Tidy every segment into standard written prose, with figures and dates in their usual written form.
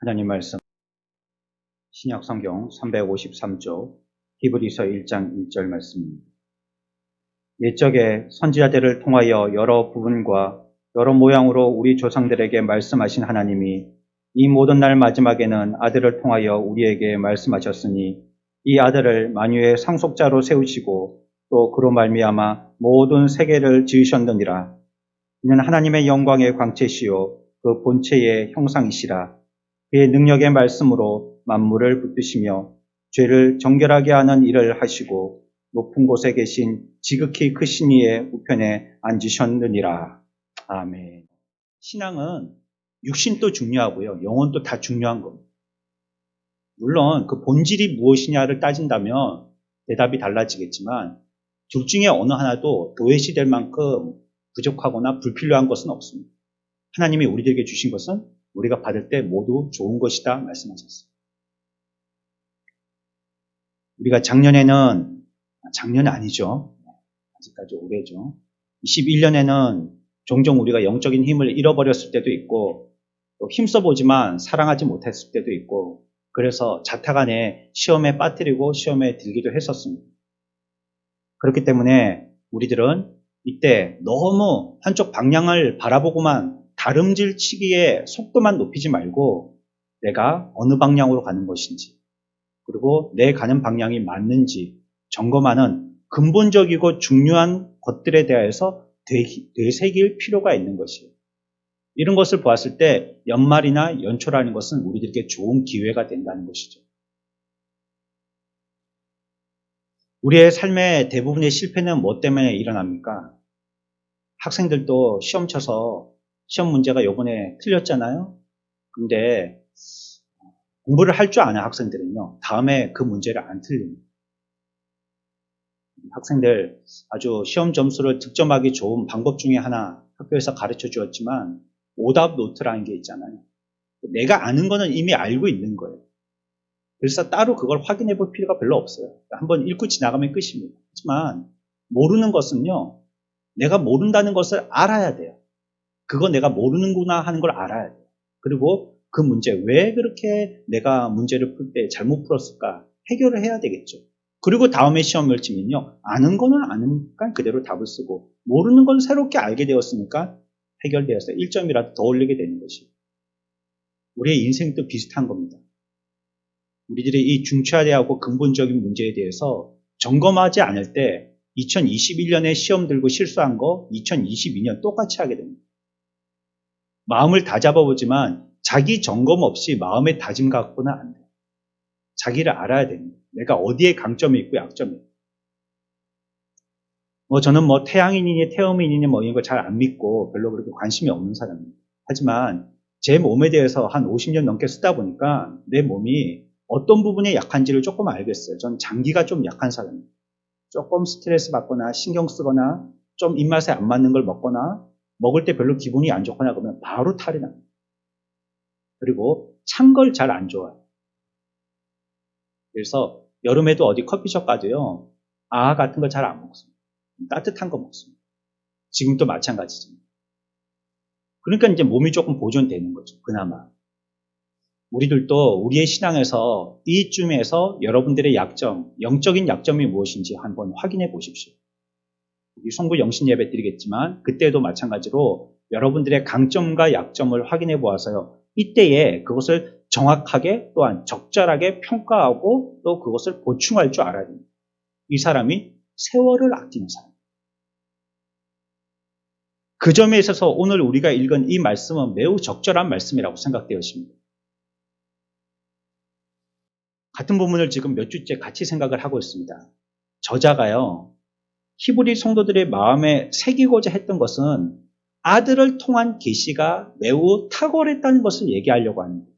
하나님 말씀 신약 성경 353조 히브리서 1장 1절 말씀입니다. 옛적에 선지자들을 통하여 여러 부분과 여러 모양으로 우리 조상들에게 말씀하신 하나님이 이 모든 날 마지막에는 아들을 통하여 우리에게 말씀하셨으니 이 아들을 만유의 상속자로 세우시고 또 그로 말미암아 모든 세계를 지으셨느니라. 이는 하나님의 영광의 광채시요 그 본체의 형상이시라. 그의 능력의 말씀으로 만물을 붙드시며 죄를 정결하게 하는 일을 하시고 높은 곳에 계신 지극히 크신 이의 우편에 앉으셨느니라. 아멘. 신앙은 육신도 중요하고요. 영혼도 다 중요한 겁니다. 물론 그 본질이 무엇이냐를 따진다면 대답이 달라지겠지만 둘 중에 어느 하나도 도외시될 만큼 부족하거나 불필요한 것은 없습니다. 하나님이 우리들에게 주신 것은 우리가 받을 때 모두 좋은 것이다 말씀하셨어요. 우리가 작년 아니죠. 아직까지 올해죠. 21년에는 종종 우리가 영적인 힘을 잃어버렸을 때도 있고 또 힘써보지만 사랑하지 못했을 때도 있고 그래서 자타간에 시험에 빠뜨리고 시험에 들기도 했었습니다. 그렇기 때문에 우리들은 이때 너무 한쪽 방향을 바라보고만 다름질치기에 속도만 높이지 말고 내가 어느 방향으로 가는 것인지 그리고 내 가는 방향이 맞는지 점검하는 근본적이고 중요한 것들에 대해서 되새길 필요가 있는 것이에요. 이런 것을 보았을 때 연말이나 연초라는 것은 우리들에게 좋은 기회가 된다는 것이죠. 우리의 삶의 대부분의 실패는 뭐 때문에 일어납니까? 학생들도 시험 쳐서 시험 문제가 요번에 틀렸잖아요. 근데 공부를 할 줄 아는 학생들은요. 다음에 그 문제를 안 틀립니다. 학생들 아주 시험 점수를 득점하기 좋은 방법 중에 하나 학교에서 가르쳐 주었지만 오답 노트라는 게 있잖아요. 내가 아는 거는 이미 알고 있는 거예요. 그래서 따로 그걸 확인해 볼 필요가 별로 없어요. 한번 읽고 지나가면 끝입니다. 하지만 모르는 것은요. 내가 모른다는 것을 알아야 돼요. 그거 내가 모르는구나 하는 걸 알아야 돼요. 그리고 그 문제, 왜 그렇게 내가 문제를 풀 때 잘못 풀었을까 해결을 해야 되겠죠. 그리고 다음에 시험을 치면요. 아는 거는 아니까 그대로 답을 쓰고 모르는 건 새롭게 알게 되었으니까 해결되어서 1점이라도 더 올리게 되는 것이에요. 우리의 인생도 비슷한 겁니다. 우리들이 이 중차대하고 근본적인 문제에 대해서 점검하지 않을 때 2021년에 시험 들고 실수한 거 2022년 똑같이 하게 됩니다. 마음을 다 잡아보지만 자기 점검 없이 마음의 다짐 갖고는 안 돼요. 자기를 알아야 됩니다. 내가 어디에 강점이 있고 약점이 있고. 저는 태양인이니 태음인이니 이런 거 잘 안 믿고 별로 그렇게 관심이 없는 사람입니다. 하지만 제 몸에 대해서 한 50년 넘게 쓰다 보니까 내 몸이 어떤 부분에 약한지를 조금 알겠어요. 전 장기가 좀 약한 사람입니다. 조금 스트레스 받거나 신경 쓰거나 좀 입맛에 안 맞는 걸 먹거나 먹을 때 별로 기분이 안 좋거나 그러면 바로 탈이 납니다. 그리고 찬 걸 잘 안 좋아해요. 그래서 여름에도 어디 커피숍 가도요. 같은 거 잘 안 먹습니다. 따뜻한 거 먹습니다. 지금도 마찬가지입니다. 그러니까 이제 몸이 조금 보존되는 거죠. 그나마. 우리들도 우리의 신앙에서 이쯤에서 여러분들의 약점, 영적인 약점이 무엇인지 한번 확인해 보십시오. 송구 영신 예배 드리겠지만 그때도 마찬가지로 여러분들의 강점과 약점을 확인해 보아서요. 이때에 그것을 정확하게 또한 적절하게 평가하고 또 그것을 보충할 줄 알아야 됩니다. 이 사람이 세월을 아끼는 사람. 그 점에 있어서 오늘 우리가 읽은 이 말씀은 매우 적절한 말씀이라고 생각되었습니다. 같은 부분을 지금 몇 주째 같이 생각을 하고 있습니다. 저자가요. 히브리 성도들의 마음에 새기고자 했던 것은 아들을 통한 계시가 매우 탁월했다는 것을 얘기하려고 합니다.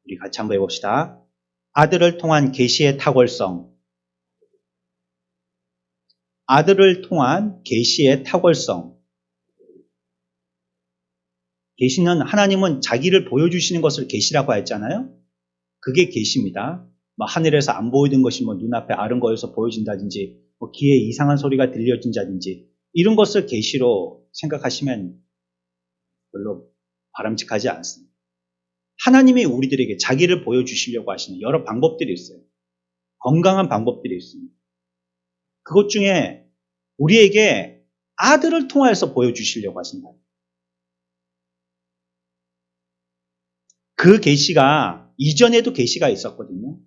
우리 같이 한번 해봅시다. 아들을 통한 계시의 탁월성. 아들을 통한 계시의 탁월성. 계시는 하나님은 자기를 보여주시는 것을 계시라고 했잖아요. 그게 계시입니다. 하늘에서 안 보이던 것이 눈앞에 아른거려서 보여진다든지 귀에 이상한 소리가 들려진다든지 이런 것을 계시로 생각하시면 별로 바람직하지 않습니다. 하나님이 우리들에게 자기를 보여주시려고 하시는 여러 방법들이 있어요. 건강한 방법들이 있습니다. 그것 중에 우리에게 아들을 통하여서 보여주시려고 하신다. 그 계시가 이전에도 계시가 있었거든요.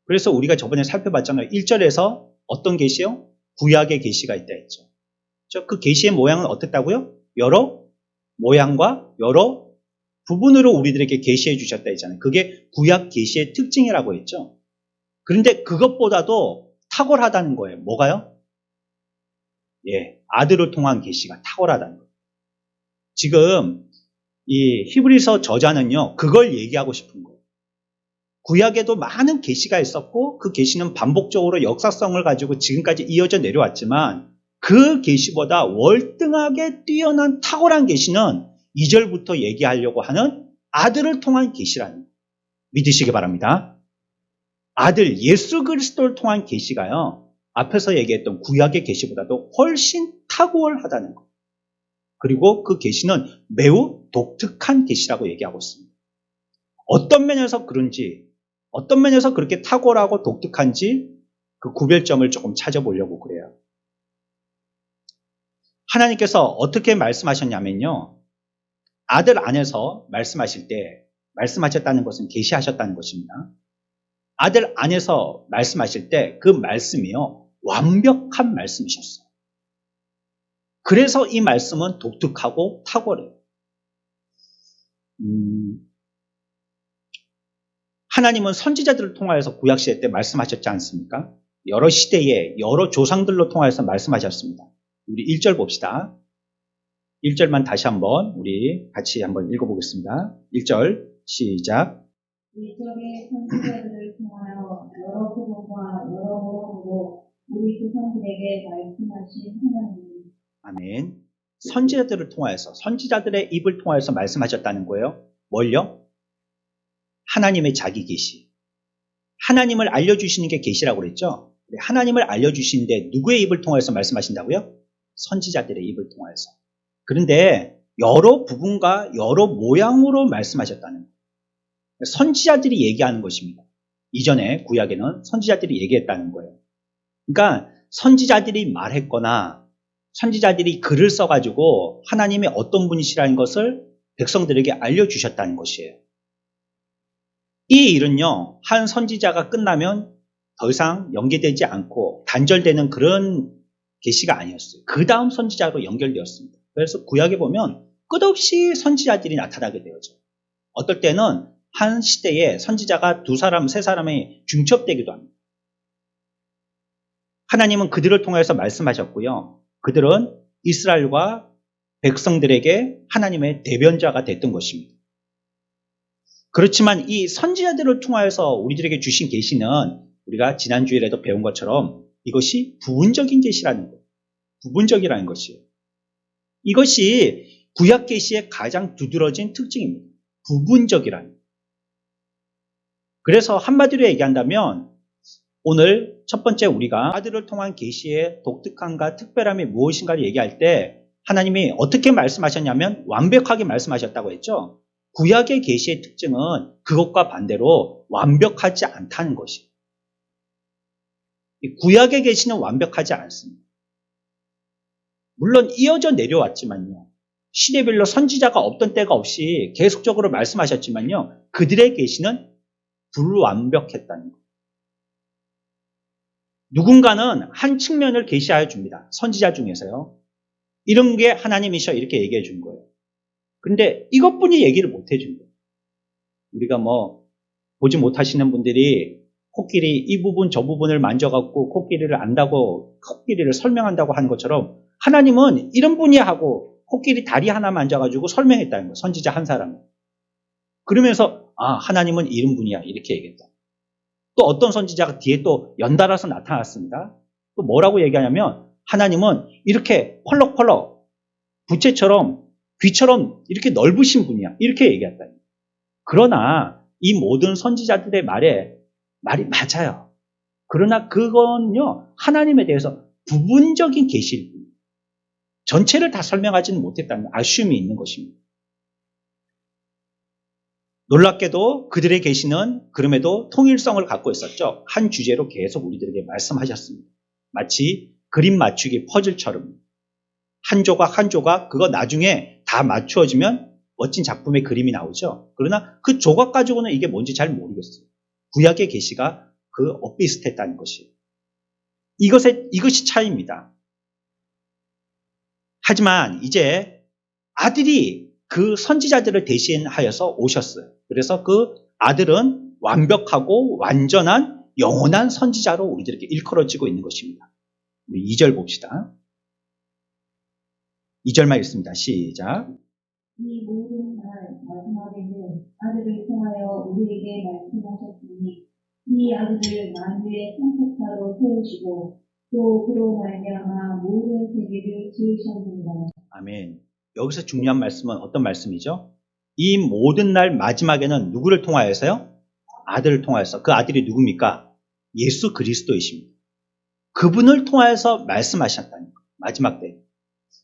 그래서 우리가 저번에 살펴봤잖아요. 1절에서 어떤 계시요? 구약의 계시가 있다 했죠. 그 계시의 모양은 어땠다고요? 여러 모양과 여러 부분으로 우리들에게 계시해 주셨다 했잖아요. 그게 구약 계시의 특징이라고 했죠. 그런데 그것보다도 탁월하다는 거예요. 뭐가요? 예, 아들을 통한 계시가 탁월하다는 거예요. 지금 이 히브리서 저자는요, 그걸 얘기하고 싶은 거예요. 구약에도 많은 계시가 있었고 그 계시는 반복적으로 역사성을 가지고 지금까지 이어져 내려왔지만 그 계시보다 월등하게 뛰어난 탁월한 계시는 2절부터 얘기하려고 하는 아들을 통한 계시라는 거예요. 믿으시기 바랍니다. 아들 예수 그리스도를 통한 계시가요, 앞에서 얘기했던 구약의 계시보다도 훨씬 탁월하다는 것. 그리고 그 계시는 매우 독특한 계시라고 얘기하고 있습니다. 어떤 면에서 그런지, 어떤 면에서 그렇게 탁월하고 독특한지 그 구별점을 조금 찾아보려고 그래요. 하나님께서 어떻게 말씀하셨냐면요, 아들 안에서 말씀하실 때 말씀하셨다는 것은 계시하셨다는 것입니다. 아들 안에서 말씀하실 때 그 말씀이요, 완벽한 말씀이셨어요. 그래서 이 말씀은 독특하고 탁월해요. 하나님은 선지자들을 통하여서 구약시대 때 말씀하셨지 않습니까? 여러 시대에 여러 조상들로 통하여서 말씀하셨습니다. 우리 1절 봅시다. 1절만 다시 한번 우리 같이 한번 읽어보겠습니다. 1절 시작. 일적의 선지자들을 통하여 여러 부모와 여러 모양으로 우리 조상들에게 말씀하신 하나님. 아멘. 선지자들을 통하여서, 선지자들의 입을 통하여서 말씀하셨다는 거예요. 뭘요? 하나님의 자기 계시. 하나님을 알려주시는 게 계시라고 그랬죠? 하나님을 알려주시는데 누구의 입을 통해서 말씀하신다고요? 선지자들의 입을 통해서. 그런데 여러 부분과 여러 모양으로 말씀하셨다는 거예요. 선지자들이 얘기하는 것입니다. 이전에 구약에는 선지자들이 얘기했다는 거예요. 그러니까 선지자들이 말했거나 선지자들이 글을 써가지고 하나님이 어떤 분이시라는 것을 백성들에게 알려주셨다는 것이에요. 이 일은요, 한 선지자가 끝나면 더 이상 연계되지 않고 단절되는 그런 계시가 아니었어요. 그 다음 선지자로 연결되었습니다. 그래서 구약에 보면 끝없이 선지자들이 나타나게 되어져. 어떨 때는 한 시대에 선지자가 2사람, 3사람이 중첩되기도 합니다. 하나님은 그들을 통해서 말씀하셨고요. 그들은 이스라엘과 백성들에게 하나님의 대변자가 됐던 것입니다. 그렇지만 이 선지자들을 통하여서 우리들에게 주신 계시는 우리가 지난주일에도 배운 것처럼 이것이 부분적인 계시라는 거예요. 부분적이라는 것이에요. 이것이 구약 계시의 가장 두드러진 특징입니다. 부분적이라는 거예요. 그래서 한마디로 얘기한다면 오늘 첫 번째 우리가 아들을 통한 계시의 독특함과 특별함이 무엇인가를 얘기할 때 하나님이 어떻게 말씀하셨냐면 완벽하게 말씀하셨다고 했죠. 구약의 계시의 특징은 그것과 반대로 완벽하지 않다는 것이에요. 구약의 계시는 완벽하지 않습니다. 물론 이어져 내려왔지만요. 시대별로 선지자가 없던 때가 없이 계속적으로 말씀하셨지만요. 그들의 계시는 불완벽했다는 거예요. 누군가는 한 측면을 계시하여 줍니다. 선지자 중에서요. 이런 게 하나님이셔 이렇게 얘기해 준 거예요. 그런데 이것뿐이 얘기를 못 해준 거예요. 우리가 보지 못하시는 분들이 코끼리 이 부분 저 부분을 만져갖고 코끼리를 안다고 코끼리를 설명한다고 하는 것처럼 하나님은 이런 분이야 하고 코끼리 다리 하나 만져가지고 설명했다는 거예요. 선지자 한 사람은. 그러면서 하나님은 이런 분이야 이렇게 얘기했다. 또 어떤 선지자가 뒤에 또 연달아서 나타났습니다. 또 뭐라고 얘기하냐면 하나님은 이렇게 펄럭펄럭 부채처럼 귀처럼 이렇게 넓으신 분이야 이렇게 얘기했다. 그러나 이 모든 선지자들의 말이 맞아요. 그러나 그건요 하나님에 대해서 부분적인 계시일 뿐이에요. 전체를 다 설명하지는 못했다는 아쉬움이 있는 것입니다. 놀랍게도 그들의 계시는 그럼에도 통일성을 갖고 있었죠. 한 주제로 계속 우리들에게 말씀하셨습니다. 마치 그림 맞추기 퍼즐처럼 한 조각 한 조각 그거 나중에 다 맞추어지면 멋진 작품의 그림이 나오죠. 그러나 그 조각 가지고는 이게 뭔지 잘 모르겠어요. 구약의 계시가 그 엇비슷했다는 것이. 이것이 차이입니다. 하지만 이제 아들이 그 선지자들을 대신하여서 오셨어요. 그래서 그 아들은 완벽하고 완전한 영원한 선지자로 우리들에게 일컬어지고 있는 것입니다. 우리 2절 봅시다. 2절만 읽습니다. 시작. 이 모든 날 마지막에는 아들을 통하여 우리에게 말씀하셨으니 이 아들을 만유의 선택자로 세우시고 또 그로 말미암아 모든 세계를 지으셨느니라. 아멘. 여기서 중요한 말씀은 어떤 말씀이죠? 이 모든 날 마지막에는 누구를 통하여서요? 아들을 통하여서. 그 아들이 누굽니까? 예수 그리스도이십니다. 그분을 통하여서 말씀하셨다는 거예요. 마지막 때.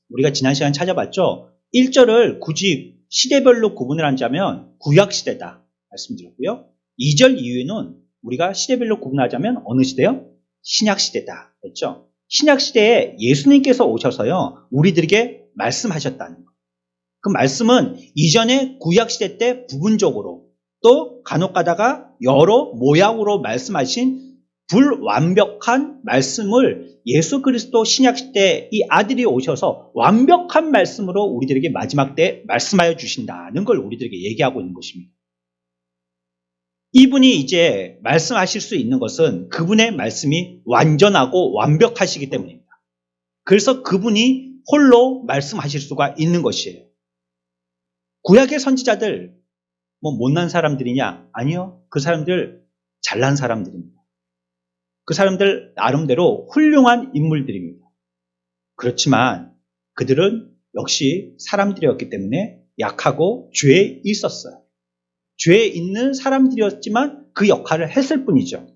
우리가 지난 시간 찾아봤죠? 1절을 굳이 시대별로 구분을 하자면 구약시대다 말씀드렸고요. 2절 이후에는 우리가 시대별로 구분하자면 어느 시대요? 신약시대다 했죠. 신약시대에 예수님께서 오셔서요. 우리들에게 말씀하셨다는 것. 그 말씀은 이전에 구약시대 때 부분적으로 또 간혹 가다가 여러 모양으로 말씀하신 불완벽한 말씀을 예수 그리스도 신약시대 이 아들이 오셔서 완벽한 말씀으로 우리들에게 마지막 때 말씀하여 주신다는 걸 우리들에게 얘기하고 있는 것입니다. 이분이 이제 말씀하실 수 있는 것은 그분의 말씀이 완전하고 완벽하시기 때문입니다. 그래서 그분이 홀로 말씀하실 수가 있는 것이에요. 구약의 선지자들 뭐 못난 사람들이냐? 아니요. 그 사람들 잘난 사람들입니다. 그 사람들 나름대로 훌륭한 인물들입니다. 그렇지만 그들은 역시 사람들이었기 때문에 약하고 죄에 있었어요. 죄에 있는 사람들이었지만 그 역할을 했을 뿐이죠.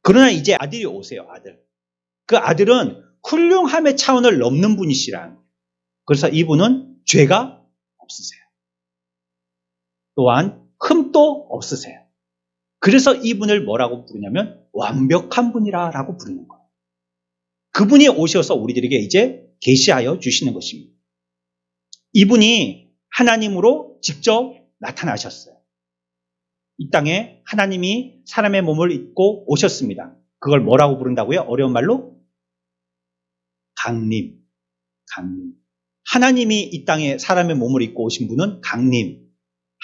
그러나 이제 아들이 오세요. 아들. 그 아들은 훌륭함의 차원을 넘는 분이시라. 그래서 이분은 죄가 없으세요. 또한 흠도 없으세요. 그래서 이분을 뭐라고 부르냐면 완벽한 분이라고 부르는 거예요. 그분이 오셔서 우리들에게 이제 계시하여 주시는 것입니다. 이분이 하나님으로 직접 나타나셨어요. 이 땅에 하나님이 사람의 몸을 입고 오셨습니다. 그걸 뭐라고 부른다고요? 어려운 말로? 강림. 하나님이 이 땅에 사람의 몸을 입고 오신 분은 강림.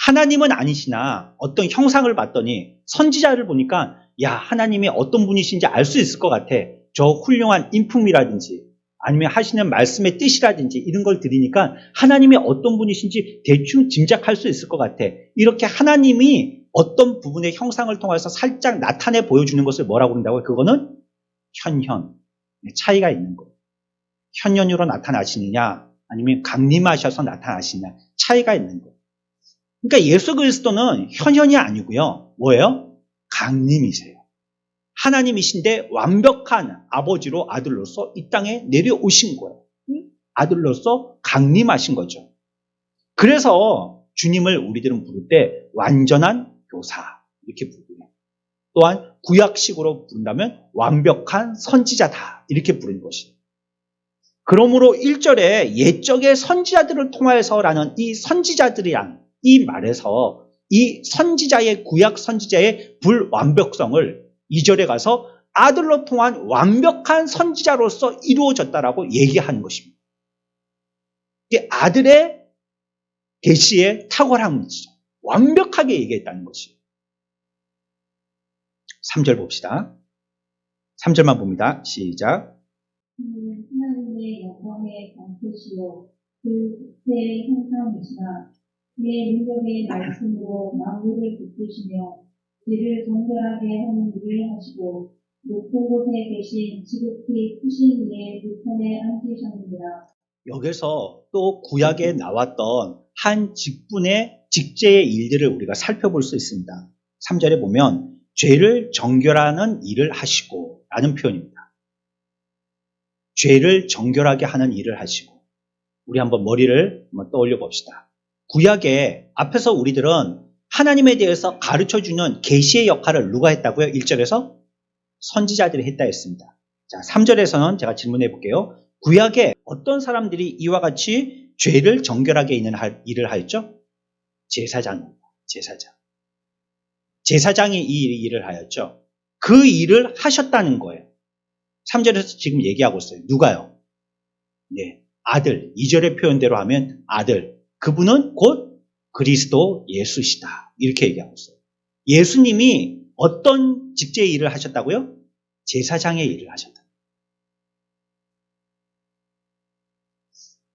하나님은 아니시나 어떤 형상을 봤더니 선지자를 보니까 야, 하나님이 어떤 분이신지 알 수 있을 것 같아. 저 훌륭한 인품이라든지 아니면 하시는 말씀의 뜻이라든지 이런 걸 들으니까 하나님이 어떤 분이신지 대충 짐작할 수 있을 것 같아. 이렇게 하나님이 어떤 부분의 형상을 통해서 살짝 나타내 보여주는 것을 뭐라고 그런다고요? 그거는 현현. 차이가 있는 거예요. 현현으로 나타나시느냐 아니면 강림하셔서 나타나시느냐 차이가 있는 거예요. 그러니까 예수 그리스도는 현현이 아니고요. 뭐예요? 강림이세요. 하나님이신데 완벽한 아버지로 아들로서 이 땅에 내려오신 거예요. 아들로서 강림하신 거죠. 그래서 주님을 우리들은 부를 때 완전한 교사 이렇게 부르고요. 또한 구약식으로 부른다면 완벽한 선지자다 이렇게 부르는 것이에요. 그러므로 1절에 옛적의 선지자들을 통하여서라는 이 선지자들이란 이 말에서 이 선지자의 구약 선지자의 불완벽성을 2절에 가서 아들로 통한 완벽한 선지자로서 이루어졌다라고 얘기하는 것입니다. 이게 아들의 계시의 탁월함이죠. 완벽하게 얘기했다는 것이에요. 3절 봅시다. 3절만 봅니다. 시작. 하나님의 영광의 광채시요 그 빛의 형상이시라 그의 능력의 말씀으로 만물을 붙드시며 죄를 정결하게 하는 일을 하시고 높은 곳에 계신 지극히 크신 이의 우편에 앉으셨느니라. 여기서 또 구약에 나왔던 한 직분의 직제의 일들을 우리가 살펴볼 수 있습니다. 3절에 보면 죄를 정결하는 일을 하시고 라는 표현입니다. 죄를 정결하게 하는 일을 하시고 우리 한번 머리를 한번 떠올려 봅시다. 구약에 앞에서 우리들은 하나님에 대해서 가르쳐주는 계시의 역할을 누가 했다고요? 1절에서 선지자들이 했다 했습니다. 자, 3절에서는 제가 질문해 볼게요. 구약에 어떤 사람들이 이와 같이 죄를 정결하게 일을 하였죠? 제사장입니다. 제사장이 이 일을 하였죠. 그 일을 하셨다는 거예요. 3절에서 지금 얘기하고 있어요. 누가요? 네, 아들. 2절의 표현대로 하면 아들. 그분은 곧 그리스도 예수시다. 이렇게 얘기하고 있어요. 예수님이 어떤 직제의 일을 하셨다고요? 제사장의 일을 하셨다.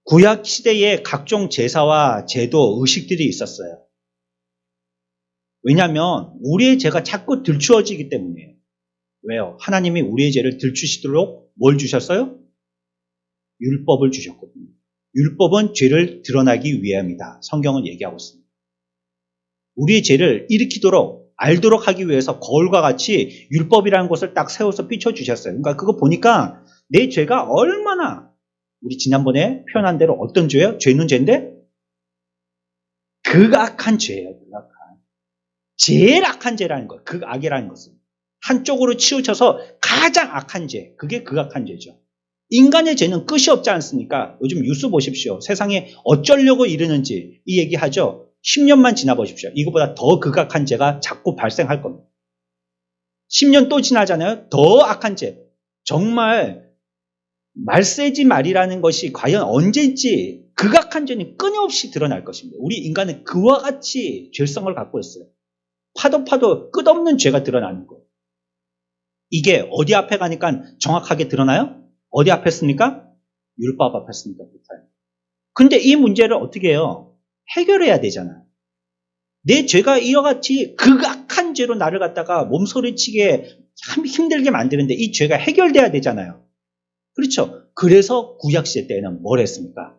구약 시대에 각종 제사와 제도, 의식들이 있었어요. 왜냐하면 우리의 죄가 자꾸 들추어지기 때문이에요. 왜요? 하나님이 우리의 죄를 들추시도록 뭘 주셨어요? 율법을 주셨거든요. 율법은 죄를 드러나기 위함이다. 성경은 얘기하고 있습니다. 우리의 죄를 일으키도록 알도록 하기 위해서 거울과 같이 율법이라는 것을 딱 세워서 비춰주셨어요. 그러니까 그거 보니까 내 죄가 얼마나 우리 지난번에 표현한 대로 어떤 죄예요? 죄는 죄인데 극악한 죄예요. 극악한. 제일 악한 죄라는 거예요. 극악이라는 것은. 한쪽으로 치우쳐서 가장 악한 죄. 그게 극악한 죄죠. 인간의 죄는 끝이 없지 않습니까? 요즘 뉴스 보십시오. 세상에 어쩌려고 이러는지 이 얘기하죠. 10년만 지나 보십시오. 이거보다 더 극악한 죄가 자꾸 발생할 겁니다. 10년 또 지나잖아요. 더 악한 죄. 정말 말세지 말이라는 것이 과연 언제인지 극악한 죄는 끊임없이 드러날 것입니다. 우리 인간은 그와 같이 죄성을 갖고 있어요. 파도 끝없는 죄가 드러나는 거예요. 이게 어디 앞에 가니까 정확하게 드러나요? 어디 앞에 씁니까? 율법 앞에 씁니까? 근데 이 문제를 어떻게 해요? 해결해야 되잖아요. 내 죄가 이와 같이 극악한 죄로 나를 갖다가 몸소리치게 참 힘들게 만드는데 이 죄가 해결돼야 되잖아요. 그렇죠? 그래서 구약시대 때는 뭘 했습니까?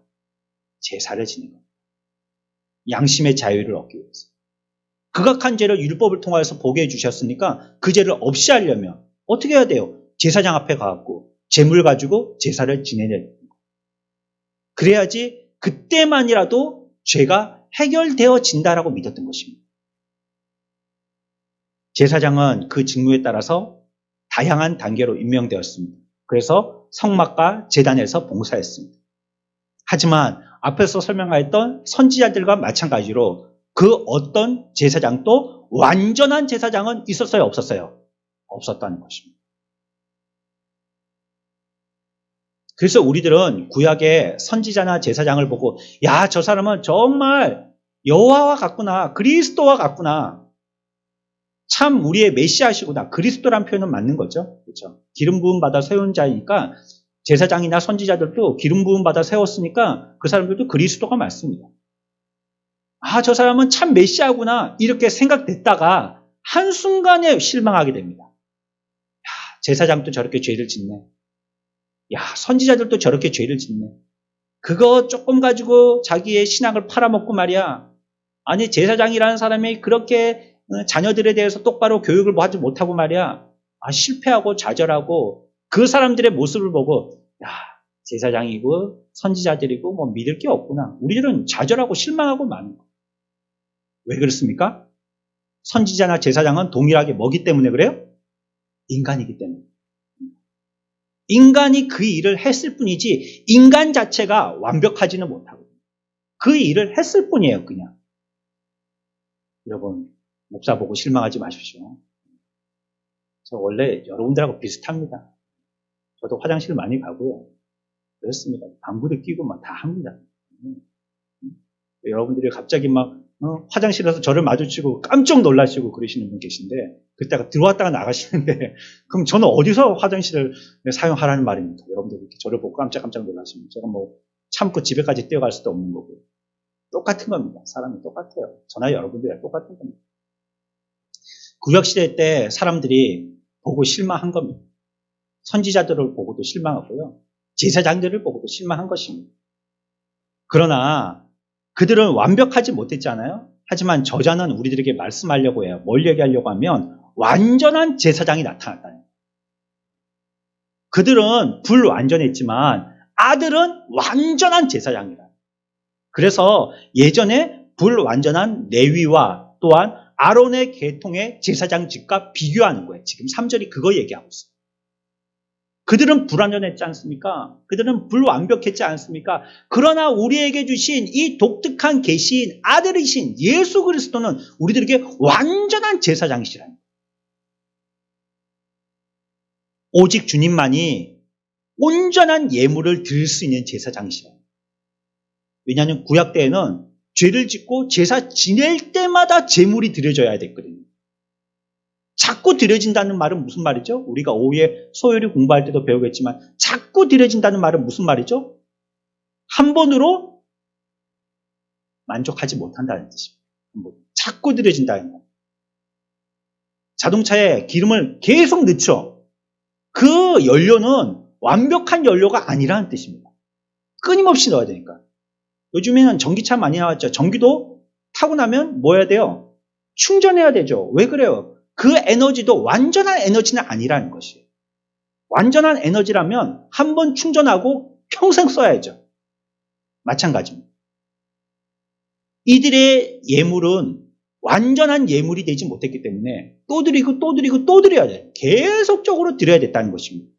제사를 지는 겁니다. 양심의 자유를 얻기 위해서. 극악한 죄를 율법을 통해서 보게 해주셨으니까 그 죄를 없이 하려면 어떻게 해야 돼요? 제사장 앞에 가갖고 제물 가지고 제사를 지내야 돼요. 그래야지 그때만이라도 죄가 해결되어진다라고 믿었던 것입니다. 제사장은 그 직무에 따라서 다양한 단계로 임명되었습니다. 그래서 성막과 제단에서 봉사했습니다. 하지만 앞에서 설명하였던 선지자들과 마찬가지로 그 어떤 제사장도 완전한 제사장은 있었어요? 없었어요? 없었다는 것입니다. 그래서 우리들은 구약의 선지자나 제사장을 보고 야, 저 사람은 정말 여호와와 같구나. 그리스도와 같구나. 참 우리의 메시아시구나. 그리스도란 표현은 맞는 거죠. 그렇죠? 기름 부음 받아 세운 자이니까 제사장이나 선지자들도 기름 부음 받아 세웠으니까 그 사람들도 그리스도가 맞습니다. 아, 저 사람은 참 메시아구나. 이렇게 생각됐다가 한순간에 실망하게 됩니다. 야, 제사장도 저렇게 죄를 짓네. 야, 선지자들도 저렇게 죄를 짓네. 그거 조금 가지고 자기의 신앙을 팔아먹고 말이야. 아니, 제사장이라는 사람이 그렇게 자녀들에 대해서 똑바로 교육을 하지 못하고 말이야. 아, 실패하고 좌절하고 그 사람들의 모습을 보고 야, 제사장이고 선지자들이고 뭐 믿을 게 없구나. 우리들은 좌절하고 실망하고 마는 거예요. 왜 그렇습니까? 선지자나 제사장은 동일하게 뭐기 때문에 그래요? 인간이기 때문에. 인간이 그 일을 했을 뿐이지 인간 자체가 완벽하지는 못하고 그 일을 했을 뿐이에요. 그냥. 여러분, 목사 보고 실망하지 마십시오. 저 원래 여러분들하고 비슷합니다. 저도 화장실 많이 가고요. 그렇습니다. 방구도 끼고 막 다 합니다. 여러분들이 갑자기 막 화장실에서 저를 마주치고 깜짝 놀라시고 그러시는 분 계신데 그때가 들어왔다가 나가시는데 그럼 저는 어디서 화장실을 사용하라는 말입니까? 여러분들이 이렇게 저를 보고 깜짝 놀라시면 제가 뭐 참고 집에까지 뛰어갈 수도 없는 거고 똑같은 겁니다. 사람이 똑같아요. 저나 여러분들이랑 똑같은 겁니다. 구약시대 때 사람들이 보고 실망한 겁니다. 선지자들을 보고도 실망하고요. 제사장들을 보고도 실망한 것입니다. 그러나 그들은 완벽하지 못했잖아요. 하지만 저자는 우리들에게 말씀하려고 해요. 뭘 얘기하려고 하면 완전한 제사장이 나타났다. 그들은 불완전했지만 아들은 완전한 제사장이다. 그래서 예전에 불완전한 레위와 또한 아론의 계통의 제사장직과 비교하는 거예요. 지금 3절이 그거 얘기하고 있어요. 그들은 불완전했지 않습니까? 그들은 불완벽했지 않습니까? 그러나 우리에게 주신 이 독특한 계시인 아들이신 예수 그리스도는 우리들에게 완전한 제사장이시라는 거예요. 오직 주님만이 온전한 예물을 드릴 수 있는 제사장이시라는 거예요. 왜냐하면 구약 때에는 죄를 짓고 제사 지낼 때마다 제물이 드려져야 됐거든요. 자꾸 드려진다는 말은 무슨 말이죠? 우리가 오후에 소요리 공부할 때도 배우겠지만 자꾸 드려진다는 말은 무슨 말이죠? 한 번으로 만족하지 못한다는 뜻입니다. 자꾸 드려진다는 거. 자동차에 기름을 계속 넣죠. 그 연료는 완벽한 연료가 아니라는 뜻입니다. 끊임없이 넣어야 되니까. 요즘에는 전기차 많이 나왔죠. 전기도 타고 나면 뭐 해야 돼요? 충전해야 되죠. 왜 그래요? 그 에너지도 완전한 에너지는 아니라는 것이에요. 완전한 에너지라면 한 번 충전하고 평생 써야죠. 마찬가지입니다. 이들의 예물은 완전한 예물이 되지 못했기 때문에 또 드리고 또 드리고 또 드려야 돼요. 계속적으로 드려야 됐다는 것입니다.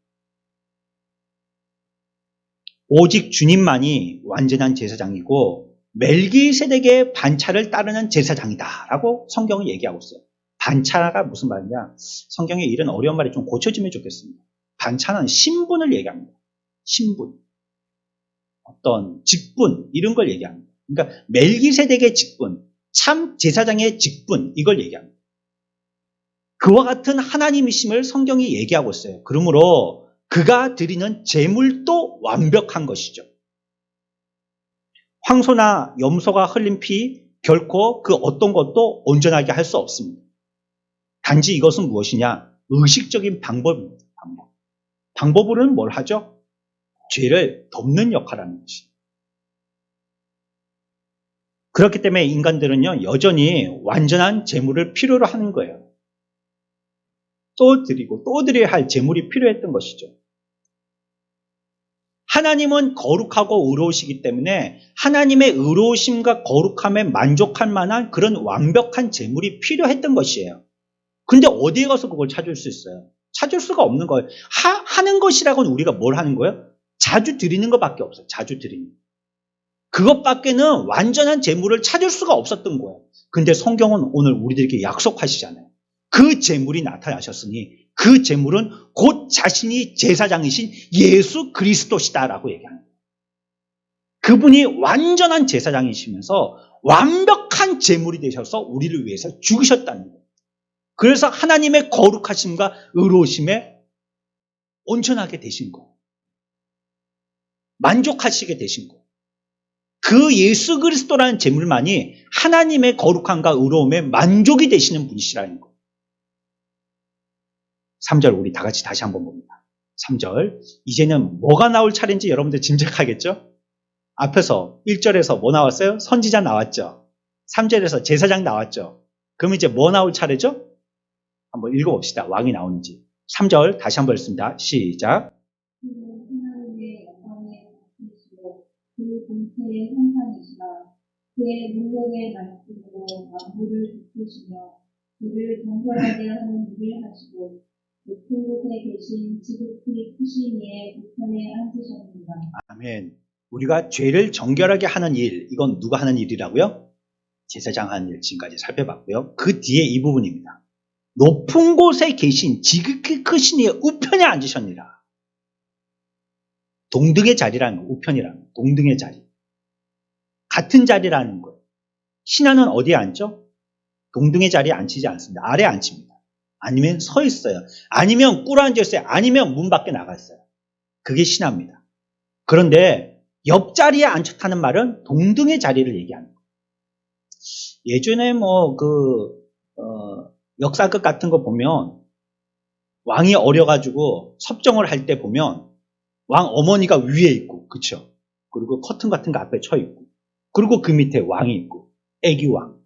오직 주님만이 완전한 제사장이고 멜기세덱의 반차를 따르는 제사장이다라고 성경은 얘기하고 있어요. 반차가 무슨 말이냐? 성경에 이런 어려운 말이 좀 고쳐지면 좋겠습니다. 반차는 신분을 얘기합니다. 신분. 어떤 직분, 이런 걸 얘기합니다. 그러니까 멜기세덱의 직분, 참 제사장의 직분, 이걸 얘기합니다. 그와 같은 하나님이심을 성경이 얘기하고 있어요. 그러므로 그가 드리는 제물도 완벽한 것이죠. 황소나 염소가 흘린 피, 결코 그 어떤 것도 온전하게 할 수 없습니다. 단지 이것은 무엇이냐? 의식적인 방법입니다. 방법으로는 뭘 하죠? 죄를 덮는 역할을 하는 것입니다. 그렇기 때문에 인간들은요, 여전히 완전한 제물을 필요로 하는 거예요. 또 드리고 또 드려야 할 제물이 필요했던 것이죠. 하나님은 거룩하고 의로우시기 때문에 하나님의 의로우심과 거룩함에 만족할 만한 그런 완벽한 제물이 필요했던 것이에요. 근데 어디에 가서 그걸 찾을 수 있어요? 찾을 수가 없는 거예요. 하는 것이라고는 우리가 뭘 하는 거예요? 자주 드리는 것밖에 없어요. 자주 드리는 것. 그것밖에는 완전한 제물을 찾을 수가 없었던 거예요. 근데 성경은 오늘 우리들에게 약속하시잖아요. 그 제물이 나타나셨으니 그 제물은 곧 자신이 제사장이신 예수 그리스도시다라고 얘기합니다. 그분이 완전한 제사장이시면서 완벽한 제물이 되셔서 우리를 위해서 죽으셨다는 거예요. 그래서 하나님의 거룩하심과 의로우심에 온전하게 되신 거예요. 만족하시게 되신 거예요. 그 예수 그리스도라는 제물만이 하나님의 거룩함과 의로움에 만족이 되시는 분이시라는 거예요. 3절 우리 다 같이 다시 한번 봅니다. 3절 이제는 뭐가 나올 차례인지 여러분들 짐작하겠죠? 앞에서 1절에서 뭐 나왔어요? 선지자 나왔죠? 3절에서 제사장 나왔죠? 그럼 이제 뭐 나올 차례죠? 한번 읽어봅시다. 왕이 나오는지. 3절 다시 한번 읽습니다. 시작. 하나님의 영광에 받으시고 그 본체의 형상이시라 그의 능력의 말씀으로 만물을 지키시며 그를 정결하게 하는 일을 하시고 높은 곳에 계신 지극히 크신 이의 우편에 앉으셨습니다. 아멘. 우리가 죄를 정결하게 하는 일, 이건 누가 하는 일이라고요? 제사장 하는 일 지금까지 살펴봤고요. 그 뒤에 이 부분입니다. 높은 곳에 계신 지극히 크신 이의 우편에 앉으셨니라. 동등의 자리라는 거, 우편이라는 거, 동등의 자리. 같은 자리라는 거예요. 신하는 어디에 앉죠? 동등의 자리에 앉히지 않습니다. 아래에 앉힙니다. 아니면 서 있어요. 아니면 꿇어앉아 있어요. 아니면 문 밖에 나가 있어요. 그게 신하입니다. 그런데 옆자리에 앉혔다는 말은 동등의 자리를 얘기하는 거예요. 예전에 역사극 같은 거 보면 왕이 어려가지고 섭정을 할 때 보면 왕 어머니가 위에 있고, 그쵸? 그리고 커튼 같은 거 앞에 쳐 있고, 그리고 그 밑에 왕이 있고, 애기 왕.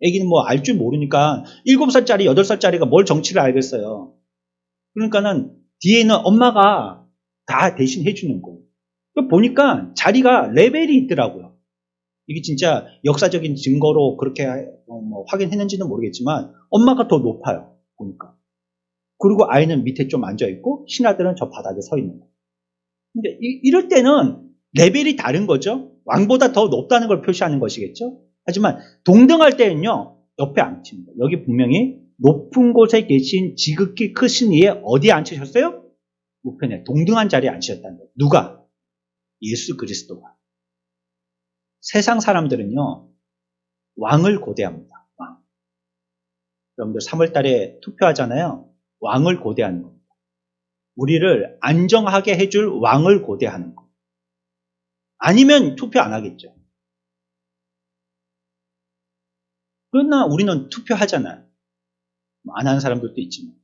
애기는 뭐 알 줄 모르니까 7살짜리, 8살짜리가 뭘 정치를 알겠어요. 그러니까는 뒤에 있는 엄마가 다 대신 해주는 거예요. 보니까 자리가 레벨이 있더라고요. 이게 진짜 역사적인 증거로 그렇게 확인했는지는 모르겠지만 엄마가 더 높아요. 보니까. 그리고 아이는 밑에 좀 앉아있고 신하들은 저 바닥에 서 있는 거예요. 근데 이럴 때는 레벨이 다른 거죠. 왕보다 더 높다는 걸 표시하는 것이겠죠. 하지만 동등할 때는요. 옆에 앉힙니다. 여기 분명히 높은 곳에 계신 지극히 크신 이에 어디에 앉히셨어요? 우편에 동등한 자리에 앉으셨다는 거예요. 누가? 예수 그리스도가. 세상 사람들은요. 왕을 고대합니다. 왕. 여러분들 3월 달에 투표하잖아요. 왕을 고대하는 겁니다. 우리를 안정하게 해줄 왕을 고대하는 거. 아니면 투표 안 하겠죠. 그러나 우리는 투표하잖아요. 안 하는 사람들도 있지만.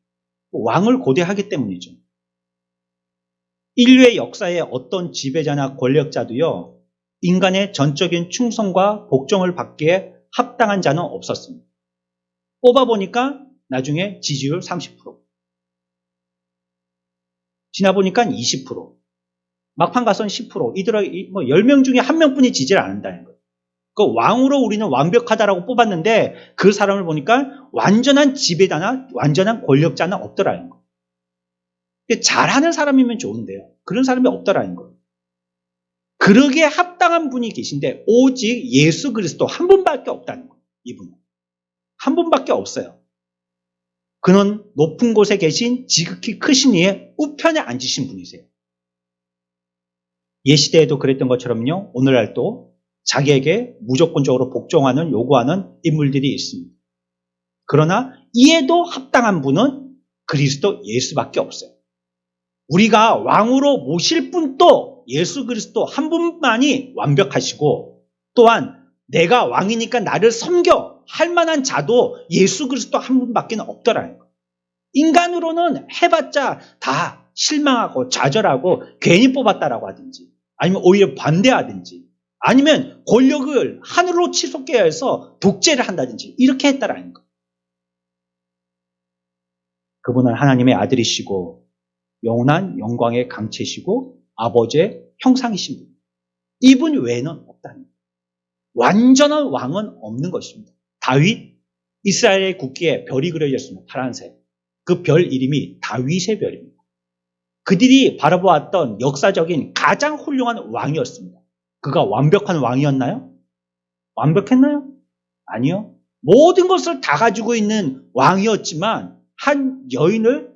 왕을 고대하기 때문이죠. 인류의 역사에 어떤 지배자나 권력자도요. 인간의 전적인 충성과 복종을 받기에 합당한 자는 없었습니다. 뽑아보니까 나중에 지지율 30%. 지나보니까 20%. 막판 가서는 10%. 이들의 10명 중에 1명뿐이 지지를 안 한다는 거예요. 그 왕으로 우리는 완벽하다라고 뽑았는데 그 사람을 보니까 완전한 지배자나 완전한 권력자는 없더라는 거예요. 잘하는 사람이면 좋은데요. 그런 사람이 없더라는 거예요. 그러기에 합당한 분이 계신데 오직 예수 그리스도 한 분밖에 없다는 거예요. 이분은. 한 분밖에 없어요. 그는 높은 곳에 계신 지극히 크신 이의 우편에 앉으신 분이세요. 예시대에도 그랬던 것처럼요. 오늘날도 자기에게 무조건적으로 복종하는 요구하는 인물들이 있습니다. 그러나 이에도 합당한 분은 그리스도 예수밖에 없어요. 우리가 왕으로 모실 분도 예수 그리스도 한 분만이 완벽하시고 또한 내가 왕이니까 나를 섬겨 할 만한 자도 예수 그리스도 한 분밖에 없더라는 거예요. 인간으로는 해봤자 다 실망하고 좌절하고 괜히 뽑았다라고 하든지 아니면 오히려 반대하든지 아니면 권력을 하늘로 치솟게 해서 독재를 한다든지 이렇게 했다라는 거예요. 그분은 하나님의 아들이시고 영원한 영광의 강체시고 아버지의 형상이신 분. 이분 외에는 없다는 거예요. 완전한 왕은 없는 것입니다. 다윗, 이스라엘의 국기에 별이 그려져 있습니다. 파란색. 그 별 이름이 다윗의 별입니다. 그들이 바라보았던 역사적인 가장 훌륭한 왕이었습니다. 그가 완벽한 왕이었나요? 완벽했나요? 아니요. 모든 것을 다 가지고 있는 왕이었지만 한 여인을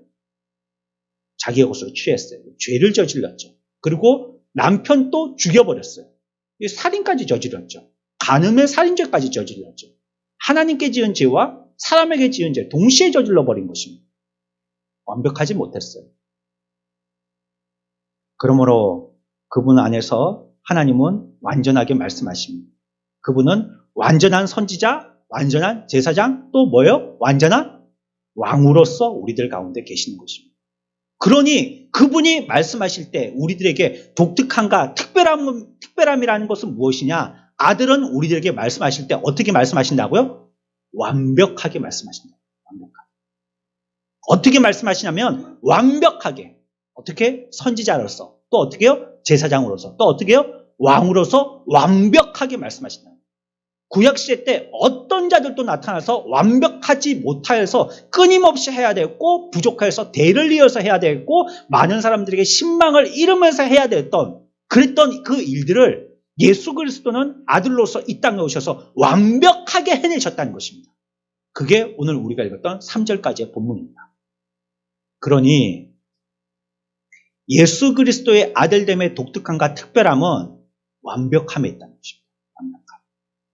자기의 것으로 취했어요. 죄를 저질렀죠. 그리고 남편도 죽여버렸어요. 살인까지 저질렀죠. 간음의 살인죄까지 저질렀죠. 하나님께 지은 죄와 사람에게 지은 죄 동시에 저질러버린 것입니다. 완벽하지 못했어요. 그러므로 그분 안에서 하나님은 완전하게 말씀하십니다. 그분은 완전한 선지자, 완전한 제사장, 또 뭐예요? 완전한 왕으로서 우리들 가운데 계시는 것입니다. 그러니 그분이 말씀하실 때 우리들에게 독특함과 특별함이라는 것은 무엇이냐? 아들은 우리들에게 말씀하실 때 어떻게 말씀하신다고요? 완벽하게 말씀하신다. 완벽하게. 어떻게 말씀하시냐면 완벽하게. 어떻게? 선지자로서. 또 어떻게요? 제사장으로서. 또 어떻게요? 왕으로서 완벽하게 말씀하신다. 구약시대 때 어떤 자들도 나타나서 완벽하지 못하여서 끊임없이 해야 되고 부족하여서 대를 이어서 해야 되고 많은 사람들에게 신망을 잃으면서 해야 됐던 그랬던 그 일들을 예수 그리스도는 아들로서 이 땅에 오셔서 완벽하게 해내셨다는 것입니다. 그게 오늘 우리가 읽었던 3절까지의 본문입니다. 그러니 예수 그리스도의 아들됨의 독특함과 특별함은 완벽함에 있다는 것입니다. 완벽함.